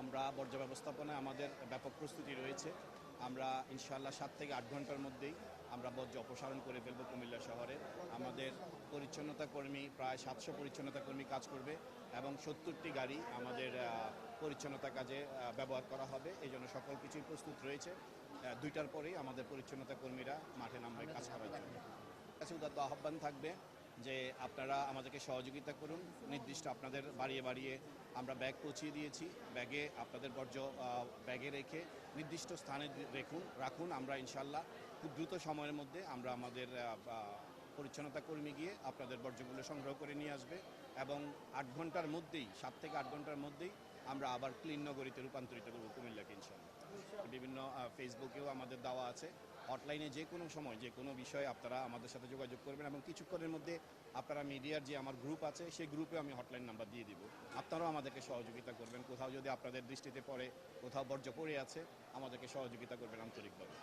আমরা বর্জ্য ব্যবস্থাপনায় আমাদের ব্যাপক প্রস্তুতি রয়েছে। আমরা ইনশাআল্লাহ 7 থেকে 8 ঘন্টার মধ্যেই আমরা বর্জ্য অপসারণ করে ফেলব কুমিল্লা শহরে। আমাদের পরিচ্ছন্নতা কর্মী প্রায় 700 পরিচ্ছন্নতা কর্মী কাজ করবে এবং 70টি গাড়ি আমাদের পরিচ্ছন্নতা কাজে ব্যবহার করা হবে। এই জন্য সকল কিছুই প্রস্তুত রয়েছে। 2টার পরেই আমাদের পরিচ্ছন্নতা কর্মীরা মাঠে নামবে কাজ করার জন্য। কাছে উদাত্ত আহ্বান থাকবে যে আপনারা আমাদেরকে সহযোগিতা করুন। নির্দিষ্ট আপনাদের বাড়িয়ে আমরা ব্যাগ পৌঁছিয়ে দিয়েছি। ব্যাগে আপনাদের বর্জ্য ব্যাগে রেখে নির্দিষ্ট স্থানে রাখুন। আমরা ইনশাআল্লাহ খুব দ্রুত সময়ের মধ্যে আমরা আমাদের পরিচ্ছন্নতা কর্মী গিয়ে আপনাদের বর্জ্যগুলো সংগ্রহ করে নিয়ে আসবে এবং 8 ঘন্টার মধ্যেই 7 থেকে 8 ঘন্টার মধ্যেই আমরা আবার ক্লিন নগরীতে রূপান্তরিত করব কুমিল্লাকে ইনশাআল্লাহ। বিভিন্ন ফেসবুকেও আমাদের দেওয়া আছে। হটলাইনে যে কোনো সময় যে কোনো বিষয়ে আপনারা আমাদের সাথে যোগাযোগ করবেন এবং কিছুক্ষণের মধ্যে আপনারা মিডিয়ার যে আমার গ্রুপ আছে সেই গ্রুপে আমি হটলাইন নাম্বার দিয়ে দিব। আপনারাও আমাদেরকে সহযোগিতা করবেন। কোথাও যদি আপনাদের দৃষ্টিতে পড়ে, কোথাও বর্জ্য পড়ে আছে, আমাদেরকে সহযোগিতা করবেন আন্তরিকভাবে।